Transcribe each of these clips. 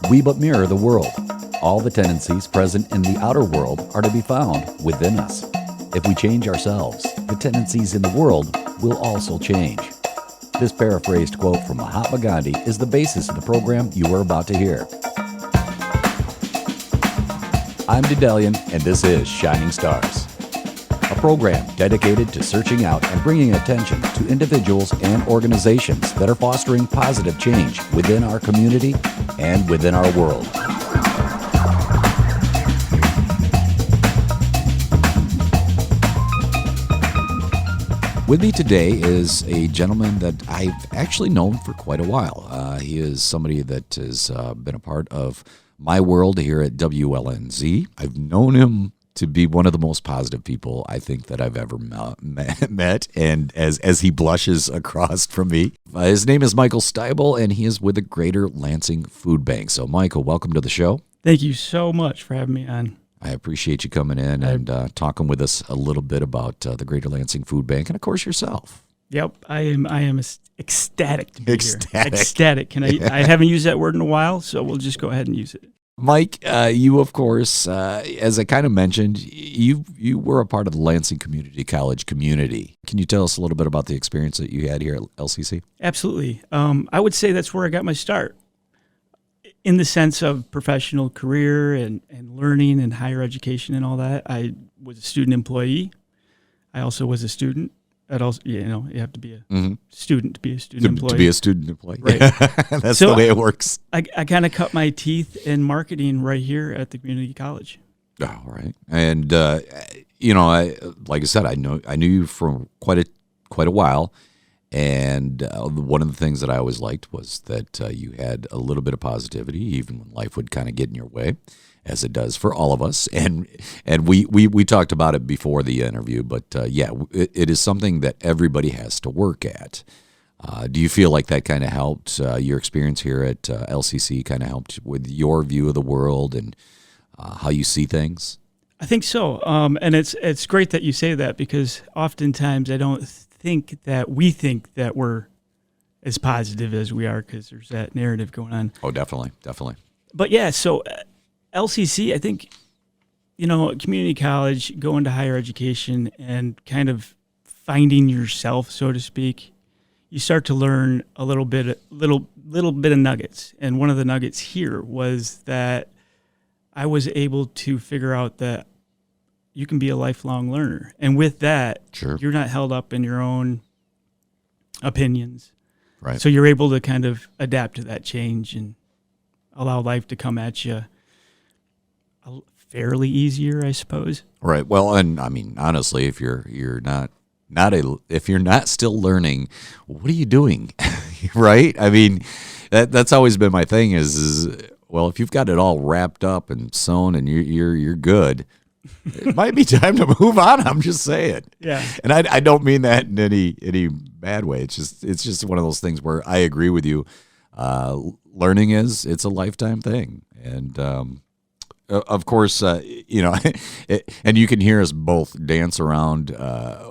We but mirror the world. All the tendencies present in the outer world are to be found within us. If we change ourselves, the tendencies in the world will also change. This paraphrased quote from Mahatma Gandhi is the basis of the program you are about to hear. I'm Daedalian, and this is Shining Stars, a program dedicated to searching out and bringing attention to individuals and organizations that are fostering positive change within our community and within our world. With me today is a gentleman that I've actually known for quite a while. He is somebody that has been a part of my world here at WLNZ. I've known him to be one of the most positive people I think that I've ever met, and as he blushes across from me. His name is Michael Steibel, and he is with the Greater Lansing Food Bank. So, Michael, welcome to the show. Thank you so much for having me on. I appreciate you coming in and talking with us a little bit about the Greater Lansing Food Bank and, of course, yourself. Yep, I am ecstatic to be Ecstatic. Here. Ecstatic. I haven't used that word in a while, so we'll just go ahead and use it. Mike, you, of course, as I kind of mentioned, you were a part of the Lansing Community College community. Can you tell us a little bit about the experience that you had here at LCC? Absolutely. I would say that's where I got my start in the sense of professional career and learning and higher education and all that. I was a student employee. I also was a student. You have to be a student to be a student employee. To be a student employee. Right. That's the way it works. I kind of cut my teeth in marketing right here at the community college. Oh, right. And, like I said, I knew you for quite a while. And one of the things that I always liked was that you had a little bit of positivity, even when life would kind of get in your way, as it does for all of us. And we talked about it before the interview, but it is something that everybody has to work at. Do you feel like that kind of helped your experience here at LCC, kind of helped with your view of the world and how you see things? I think so. And it's great that you say that, because oftentimes I don't think that we're as positive as we are, because there's that narrative going on. Oh, definitely. But yeah, so LCC, I think, community college, going to higher education and kind of finding yourself, so to speak, you start to learn a little bit of nuggets. And one of the nuggets here was that I was able to figure out that you can be a lifelong learner. And with that, sure, you're not held up in your own opinions. Right. So you're able to kind of adapt to that change and allow life to come at you fairly easier, I suppose. Right. Well, and I mean, honestly, if you're not still learning, what are you doing? Right? I mean, that's always been my thing is well, if you've got it all wrapped up and sewn and you're good, it might be time to move on. I'm just saying. Yeah. And I don't mean that in any bad way. It's just one of those things where I agree with you. Learning it's a lifetime thing. And of course, and you can hear us both dance around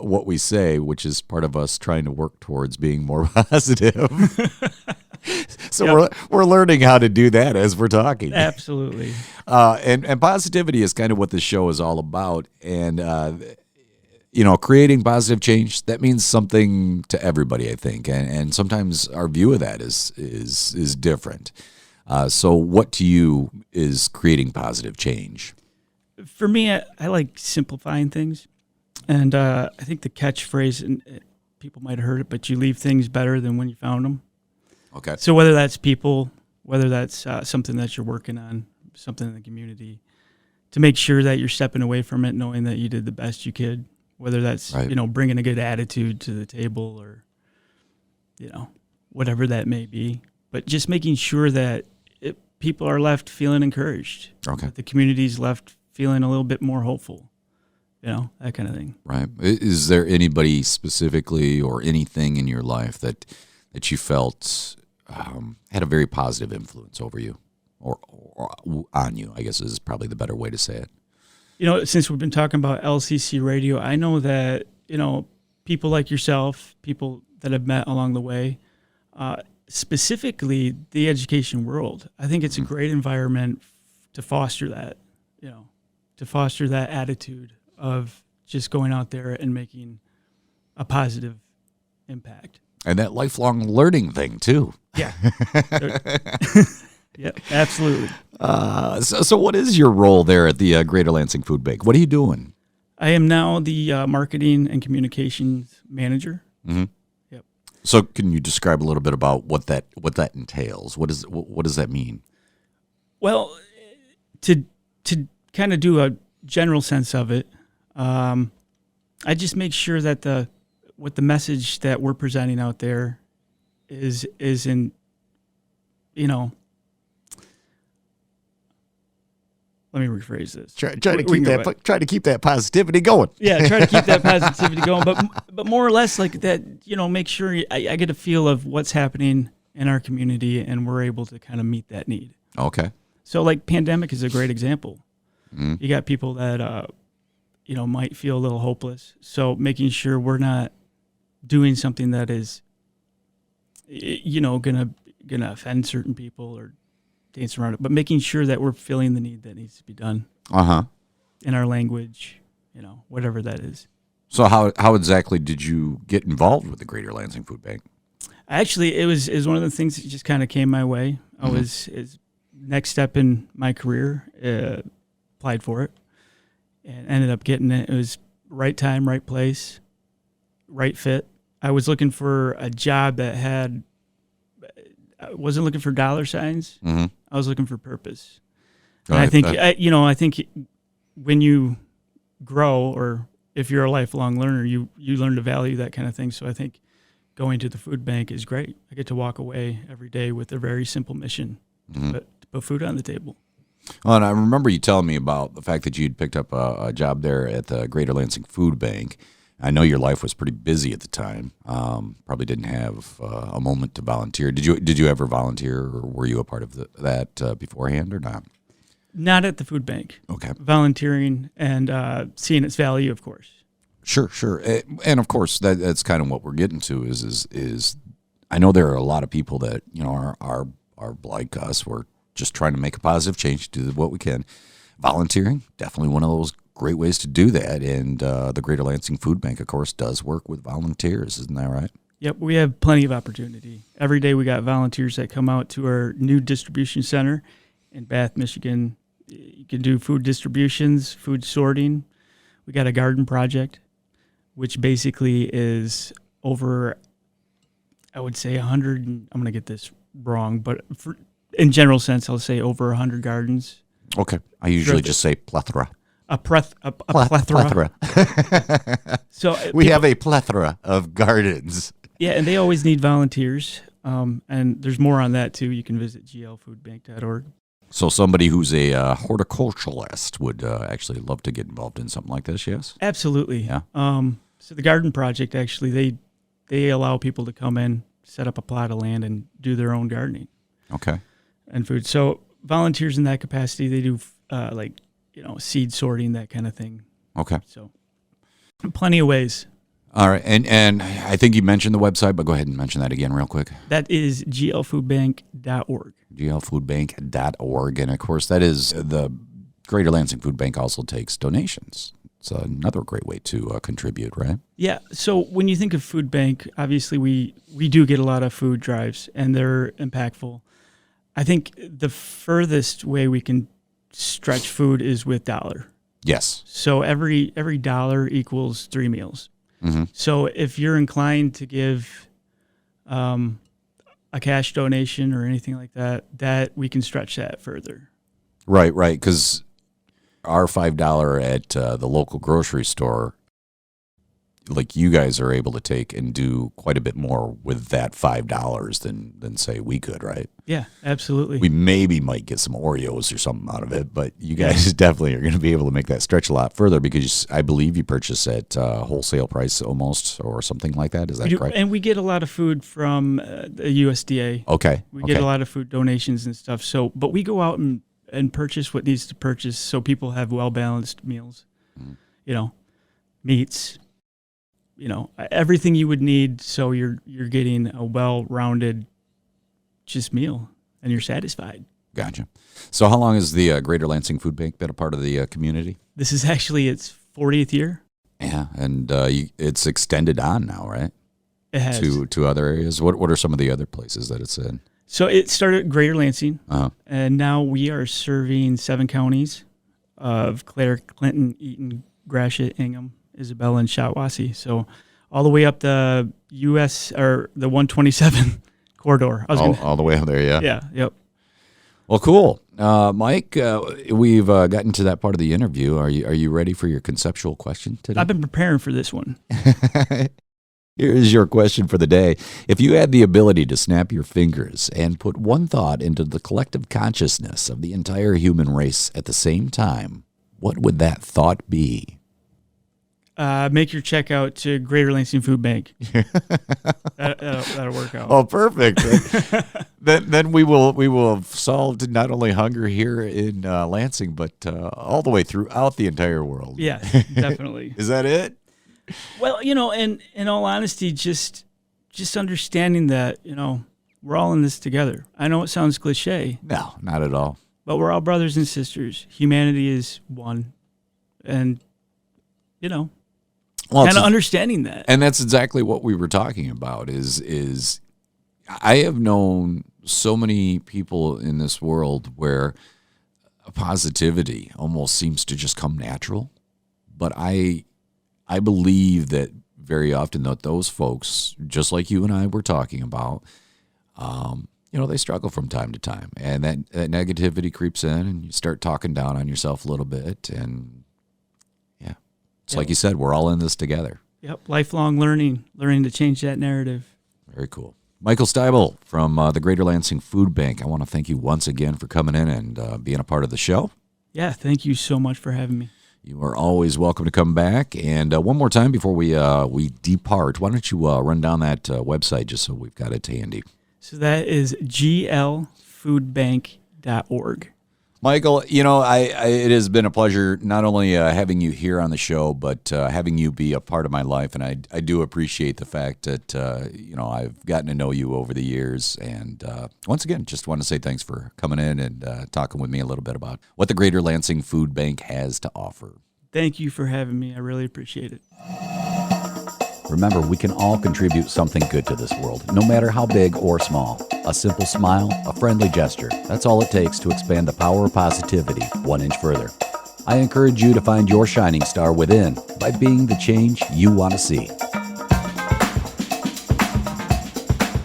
what we say, which is part of us trying to work towards being more positive. So yep. We're learning how to do that as we're talking. Absolutely. And positivity is kind of what this show is all about. And, creating positive change, that means something to everybody, I think. And sometimes our view of that is different. So what to you is creating positive change? For me, I like simplifying things. And I think the catchphrase, and people might have heard it, but you leave things better than when you found them. Okay. So whether that's people, whether that's something that you're working on, something in the community, to make sure that you're stepping away from it knowing that you did the best you could, whether that's, right, bringing a good attitude to the table or, whatever that may be. But just making sure that people are left feeling encouraged. Okay. That the community's left feeling a little bit more hopeful, that kind of thing. Right. Is there anybody specifically or anything in your life that you felt had a very positive influence over you or on you, I guess is probably the better way to say it. Since we've been talking about LCC radio, I know that, people like yourself, people that I've met along the way, specifically the education world. I think it's a great environment to foster that, to foster that attitude of just going out there and making a positive impact. And that lifelong learning thing too. Yeah. Yeah, absolutely. So what is your role there at the Greater Lansing Food Bank? What are you doing? I am now the marketing and communications manager. Mm-hmm. Yep. So can you describe a little bit about what that entails? What does that mean? Well, to kind of do a general sense of it, I just make sure that the message that we're presenting out there is in, let me rephrase this. Try to keep that positivity going. Yeah, try to keep that positivity going, but more or less like that. Make sure I get a feel of what's happening in our community, and we're able to kind of meet that need. Okay. So, like, pandemic is a great example. Mm-hmm. You got people that might feel a little hopeless. So, making sure we're not doing something that is, gonna offend certain people or dance around it, but making sure that we're filling the need that needs to be done. In our language, whatever that is. So how exactly did you get involved with the Greater Lansing Food Bank? Actually, it was one of the things that just kind of came my way. I was next step in my career, applied for it, and ended up getting it. It was right time, right place, right fit. I was looking for a job that I wasn't looking for dollar signs. Mm-hmm. I was looking for purpose. And I think, I think when you grow, or if you're a lifelong learner, you learn to value that kind of thing. So I think going to the food bank is great. I get to walk away every day with a very simple mission, but to put food on the table. Well, and I remember you telling me about the fact that you'd picked up a job there at the Greater Lansing Food Bank. I know your life was pretty busy at the time. Probably didn't have a moment to volunteer. Did you ever volunteer, or were you a part of that beforehand or not? Not at the food bank. Okay. Volunteering and seeing its value, of course. Sure. And of course, that's kind of what we're getting to is I know there are a lot of people that, are like us. We're just trying to make a positive change, do what we can. Volunteering, definitely one of those great ways to do that. And the Greater Lansing Food Bank, of course, does work with volunteers. Isn't that right? Yep, we have plenty of opportunity. Every day we got volunteers that come out to our new distribution center in Bath, Michigan. You can do food distributions, food sorting. We got a garden project, which basically is over, I would say 100, I'm going to get this wrong, but in general sense, I'll say over 100 gardens. Okay. I usually just say plethora. A plethora. So we have a plethora of gardens. Yeah, and they always need volunteers. And there's more on that, too. You can visit glfoodbank.org. So somebody who's a horticulturalist would actually love to get involved in something like this, yes? Absolutely. Yeah. So the garden project, actually, they allow people to come in, set up a plot of land, and do their own gardening. Okay. And food. So volunteers in that capacity, they do seed sorting, that kind of thing. Okay. So plenty of ways. All right. And I think you mentioned the website, but go ahead and mention that again real quick. That is glfoodbank.org. glfoodbank.org. And, of course, that is the Greater Lansing Food Bank also takes donations. It's another great way to contribute, right? Yeah. So when you think of food bank, obviously we do get a lot of food drives, and they're impactful. I think the furthest way we can stretch food is with dollar. Yes. So every dollar equals 3 meals. Mm-hmm. So if you're inclined to give a cash donation or anything like that we can stretch that further. Right. Because our $5 at the local grocery store, like, you guys are able to take and do quite a bit more with that $5 than say we could, right? Yeah, absolutely. We maybe might get some Oreos or something out of it, but you guys definitely are going to be able to make that stretch a lot further, because I believe you purchase at wholesale price almost, or something like that. Is that correct? And we get a lot of food from the USDA. Okay. We get a lot of food donations and stuff. So, but we go out and purchase what needs to purchase so people have well-balanced meals. Mm-hmm. Meats, everything you would need, so you're getting a well-rounded just meal, and you're satisfied. Gotcha. So how long has the Greater Lansing Food Bank been a part of the community? This is actually its 40th year. Yeah, and it's extended on now, right? It has. To other areas. What are some of the other places that it's in? So it started at Greater Lansing, Uh-huh. and now we are serving 7 counties of Clare, Clinton, Eaton, Gratiot, Ingham, Isabella, and Shiawassee. So all the way up the U.S. or the 127 corridor. All the way up there, yeah. Yeah, yep. Well, cool. Mike, we've gotten to that part of the interview. Are you ready for your conceptual question today? I've been preparing for this one. Here's your question for the day. If you had the ability to snap your fingers and put one thought into the collective consciousness of the entire human race at the same time, what would that thought be? Make your check out to Greater Lansing Food Bank. That'll work out. Oh, perfect. then we will have solved not only hunger here in Lansing, but all the way throughout the entire world. Yes, definitely. Is that it? Well, and in all honesty, just understanding that, we're all in this together. I know it sounds cliche. No, not at all. But we're all brothers and sisters. Humanity is one. And, well, kind of understanding that. And that's exactly what we were talking about is I have known so many people in this world where positivity almost seems to just come natural. But I believe that very often that those folks, just like you and I were talking about, they struggle from time to time. And that negativity creeps in and you start talking down on yourself a little bit. And, yeah, it's like you said, we're all in this together. Yep, lifelong learning to change that narrative. Very cool. Michael Steibel from the Greater Lansing Food Bank, I want to thank you once again for coming in and being a part of the show. Yeah, thank you so much for having me. You are always welcome to come back. And one more time before we depart, why don't you run down that website just so we've got it handy. So that is glfoodbank.org. Michael, it has been a pleasure not only having you here on the show, but having you be a part of my life. And I do appreciate the fact that, I've gotten to know you over the years. And once again, just want to say thanks for coming in and talking with me a little bit about what the Greater Lansing Food Bank has to offer. Thank you for having me. I really appreciate it. Remember, we can all contribute something good to this world, no matter how big or small. A simple smile, a friendly gesture, that's all it takes to expand the power of positivity 1 inch further. I encourage you to find your shining star within by being the change you want to see.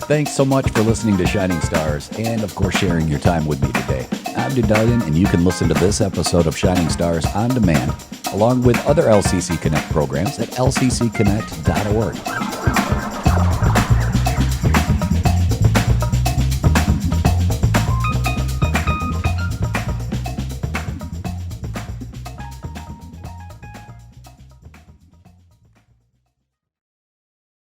Thanks so much for listening to Shining Stars and, of course, sharing your time with me today. I'm Daedalian, and you can listen to this episode of Shining Stars on demand, along with other LCC Connect programs at lccconnect.org.